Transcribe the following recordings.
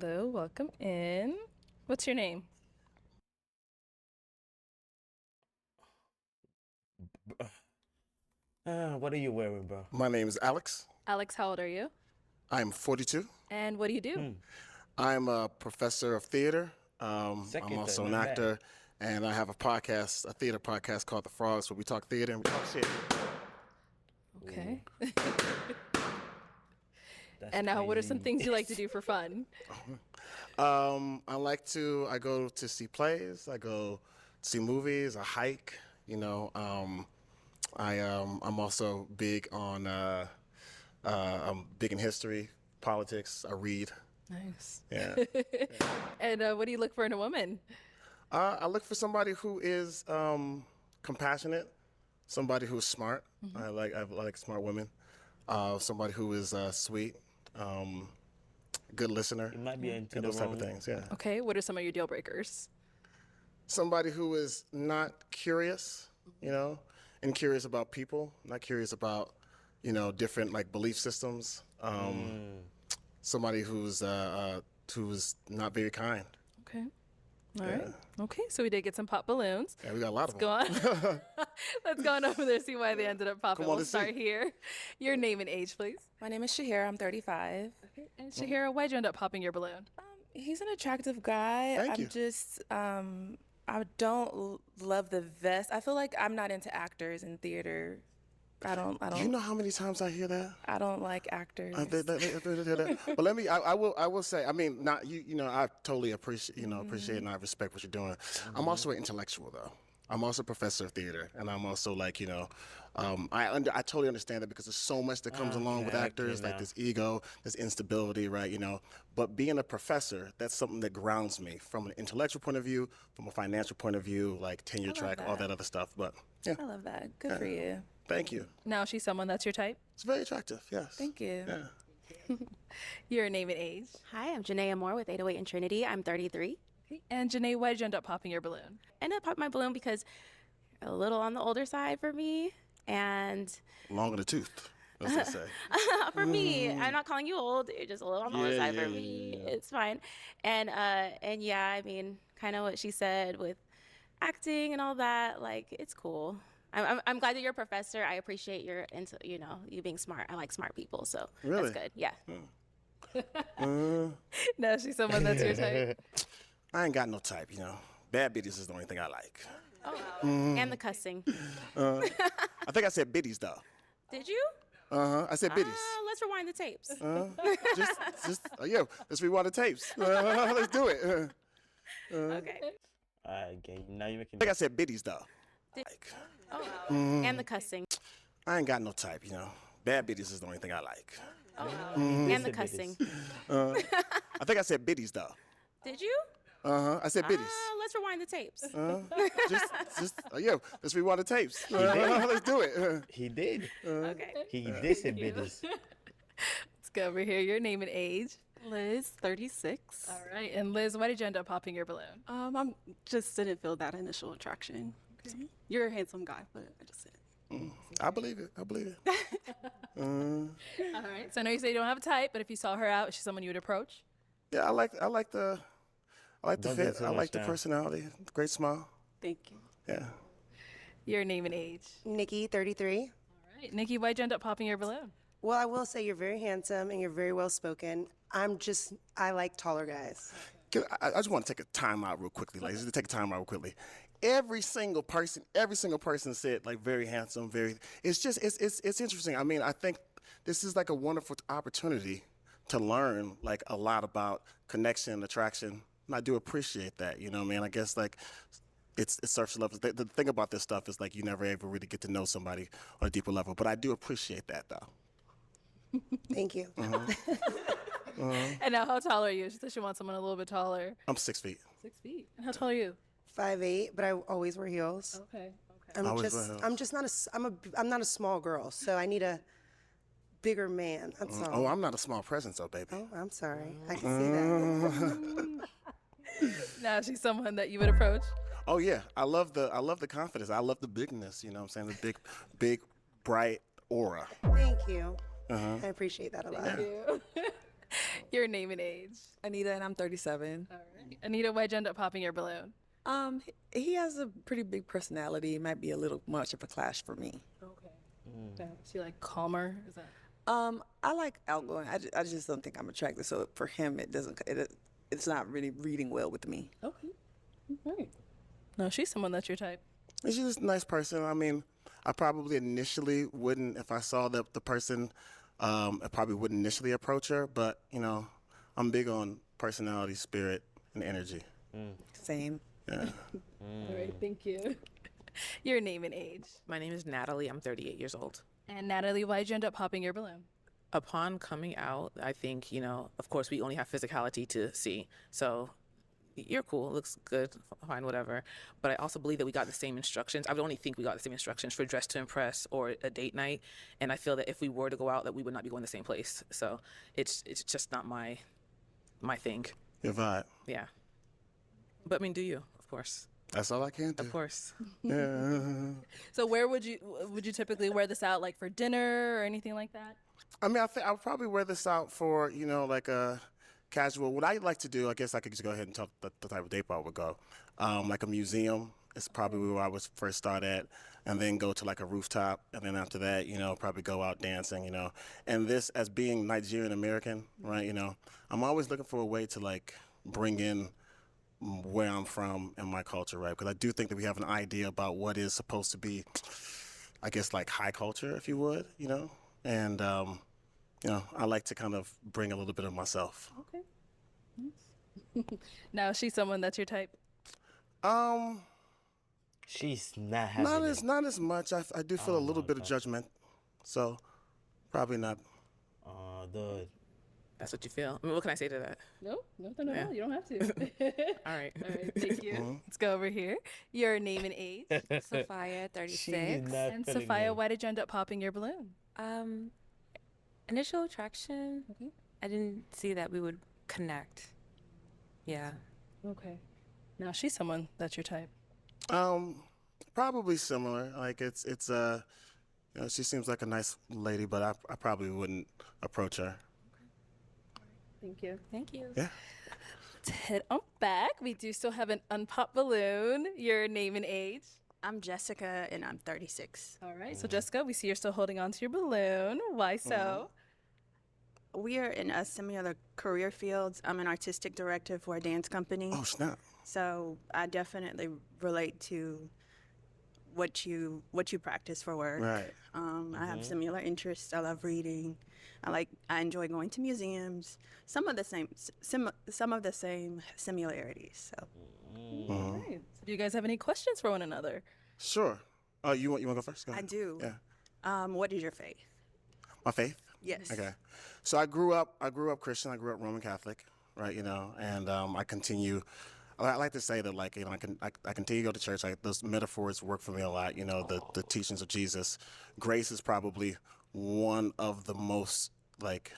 Hello, welcome in. What's your name? What are you wearing, bro? My name is Alex. Alex, how old are you? I'm 42. And what do you do? I'm a professor of theater. Second I'm also thing, an not actor, and I have a podcast, a theater podcast called The Frogs, where we talk theater and we talk shit. Okay. That's And now, what are some crazy. things you like to do for fun? I go to see plays, I go see movies, I hike. I'm also big on I'm big in history, politics. I read. Nice. Yeah. And what do you look for in a woman? I look for somebody who is compassionate, somebody who's smart. I like smart women. Somebody who is sweet, good listener, You might be into and the those type of wrong. things. Yeah. Okay, what are some of your deal breakers? Somebody who is not curious, and curious about people, not curious about, different like belief systems. Somebody who's not very kind. Okay. All right. Okay, so we did get some pop balloons. Yeah, we got a lot of them. Go on. Let's go on over there, see why they ended up popping. Come on, We'll let's see. start here. Your name and age, please. My name is Shahira. I'm 35. And Shahira, why'd you end up popping your balloon? He's an attractive guy. Thank I'm you. just, I don't love the vest. I feel like I'm not into actors in theater. I don't. You know how many times I hear that? I don't like actors. But I will say, I mean, not you. I totally appreciate and I respect what you're doing. I'm also an intellectual, though. I'm also a professor of theater, and I'm also like, I totally understand that because there's so much that comes along with yeah, I actors, get like now. this ego, this instability, right? But being a professor, that's something that grounds me from an intellectual point of view, from a financial point of view, like tenure track, all that other stuff. But yeah, I love that. Good for you. thank you. Now she's someone that's your type. It's very attractive. Yes. Thank you. Yeah. Your name and age. Hi, I'm Janaea Moore with 808 and Trinity. I'm 33. And Janae, why'd you end up popping your balloon? I ended up popping my balloon because a little on the older side for me. And Long in the tooth, as they say. for me, I'm not calling you old. You're just a little on the older Yeah, side yeah, for yeah, me. yeah. It's fine. And yeah, I mean, kind of what she said with acting and all that. Like, it's cool. I'm glad that you're a professor. I appreciate your, into you being smart. I like smart people, so Really? that's good. Yeah. Now she's someone that's your type. I ain't got no type, Bad bitties is the only thing I like. And the cussing. I think I said biddies, though. Did you? I said biddies. Let's rewind the tapes. Let's rewind the tapes. Let's do it. Okay. Okay, now you're making. I think I said biddies, though. And the cussing. I ain't got no type, Bad bitties is the only thing I like. And the cussing. I think I said biddies, though. Did you? I said biddies. Let's rewind the tapes. Let's rewind the tapes. Let's do it. He did. Okay. He did say business. Let's go over here. Your name and age. Liz, 36. All right. And Liz, why did you end up popping your balloon? I'm just didn't feel that initial attraction. Okay. You're a handsome guy, but I just didn't. I believe it. All right. So I know you say you don't have a type, but if you saw her out, is she someone you would approach? Yeah, I like the Don't get fit. so I much like the down. personality. Great smile. Thank you. Yeah. Your name and age. Nikki, 33. All right. Nikki, why'd you end up popping your balloon? Well, I will say you're very handsome and you're very well spoken. I like taller guys. I just want to take a time out real quickly, ladies. Just take a time out real quickly. Every single person said like very handsome, very. It's interesting. I mean, I think this is like a wonderful opportunity to learn like a lot about connection, attraction. And I do appreciate that. You know what I mean? I guess like it's surface level. The thing about this stuff is like you never ever really get to know somebody on a deeper level. But I do appreciate that though. Thank you. And now, how tall are you? She said she wants someone a little bit taller. I'm 6 feet. 6 feet. And how tall are you? 5'8", but I always wear heels. Okay. I always wear heels. I'm not a small girl, so I need a bigger man. That's all. Oh, I'm not a small presence though, baby. Oh, I'm sorry. I can see that. Now she's someone that you would approach. Oh yeah, I love the confidence. I love the bigness. You know what I'm saying? The big, bright aura. Thank you. I appreciate that a lot. Your name and age. Anita, and I'm 37. All right. Anita, why'd you end up popping your balloon? He has a pretty big personality. It might be a little much of a clash for me. Okay. Is he like calmer? Is that? I like outgoing. I just don't think I'm attractive. So for him, it's not really reading well with me. Okay. All right. No, she's someone that's your type. She's just a nice person. I mean, I probably initially wouldn't, if I saw the person, I probably wouldn't initially approach her. But, you know, I'm big on personality, spirit, and energy. Same. Yeah. All right. Thank you. Your name and age. My name is Natalie. I'm 38 years old. And Natalie, why'd you end up popping your balloon? Upon coming out, I think, of course, we only have physicality to see. So you're cool, looks good, fine, whatever. But I also believe that we got the same instructions. I would only think we got the same instructions for Dress to Impress or a date night. And I feel that if we were to go out, that we would not be going the same place. So it's just not my thing. Your vibe. Yeah. But I mean, do you, of course. That's all I can do. Of course. Yeah. So where would you typically wear this out, like for dinner or anything like that? I mean, I think I would probably wear this out for, like a casual. What I like to do, I guess I could just go ahead and talk the type of date I would go. Like a museum is probably where I would first start at, and then go to like a rooftop, and then after that, probably go out dancing, And this, as being Nigerian American, right, I'm always looking for a way to like bring in where I'm from and my culture, right? Because I do think that we have an idea about what is supposed to be, I guess, like high culture, if you would, And, I like to kind of bring a little bit of myself. Okay. Now, is she someone that's your type? She's not having it. Not as much. I do feel a little bit of judgment, so probably not. Dude. That's what you feel. I mean, what can I say to that? No, nothing at Yeah. all. You don't have to. All right. All right, thank you. Let's go over here. Your name and age. Sophia, 36. And Sophia, why did you end up popping your balloon? Initial attraction. Okay. I didn't see that we would connect. Yeah. Okay. Now, she's someone that's your type. Probably similar. Like it's she seems like a nice lady, but I probably wouldn't approach her. Thank you. Thank you. Yeah. Let's head on back. We do still have an unpopped balloon. Your name and age. I'm Jessica, and I'm 36. All right. So, Jessica, we see you're still holding on to your balloon. Why so? We are in similar career fields. I'm an artistic director for a dance company. Oh, snap. So I definitely relate to what you practice for work. Right. I have similar interests. I love reading. I enjoy going to museums. Some of the same similarities. So. All right. So do you guys have any questions for one another? Sure. You want to go first? Go I ahead. do. Yeah. What is your faith? My faith? Yes. Okay. So I grew up Christian. I grew up Roman Catholic, right? And I continue. I like to say that, like, I continue to go to church. Those metaphors work for me a lot. The teachings of Jesus. Grace is probably one of the most like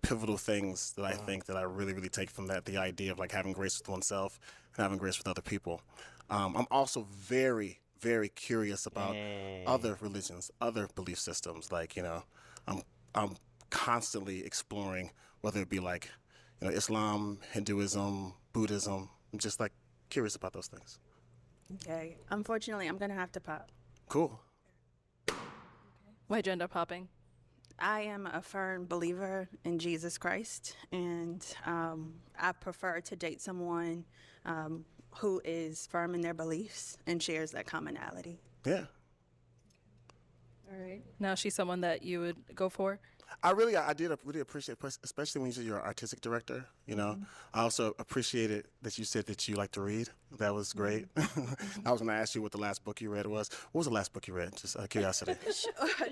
pivotal things that I think that I really, really take from that. The idea of like having grace with oneself and having grace with other people. I'm also very, very curious about other religions, other belief systems. Like, I'm constantly exploring, whether it be like, Islam, Hinduism, Buddhism. I'm just like curious about those things. Okay. Unfortunately, I'm gonna have to pop. Cool. Why'd you end up popping? I am a firm believer in Jesus Christ, and I prefer to date someone who is firm in their beliefs and shares that commonality. Yeah. All right. Now, she's someone that you would go for? I did really appreciate, especially when you said you're an artistic director. I also appreciated that you said that you like to read. That was great. I was going to ask you what the last book you read was. What was the last book you read? Just out of curiosity.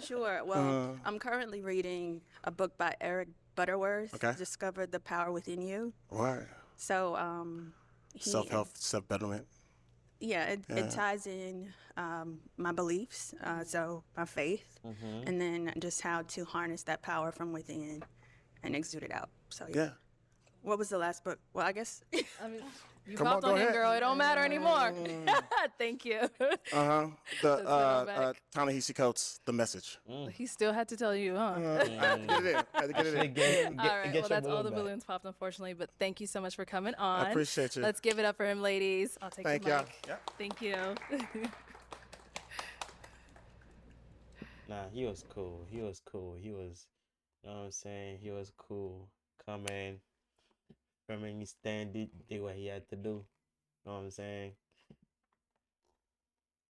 Sure. Well, I'm currently reading a book by Eric Butterworth. Okay. Discovered the Power Within You. Right. So, self-help, self-betterment. Yeah, it ties in my beliefs, so my faith, and then just how to harness that power from within and exude it out. So Yeah. What was the last book? Well, I guess You Come popped on, go on him, ahead. girl. It don't matter anymore. Thank you. The Let's get on back. Ta-Nehisi Coates, The Message. He still had to tell you, huh? I had to get it in. I had to get it in. All right, well, that's all the balloons popped, unfortunately, but thank you so much for coming on. I appreciate you. Let's give it up for him, ladies. I'll take Thank the y'all. mic. Yep. Thank you. Nah, he was cool. He was cool. He was, you know what I'm saying? He was cool. Come in, from in, he stand, did what he had to do. You know what I'm saying?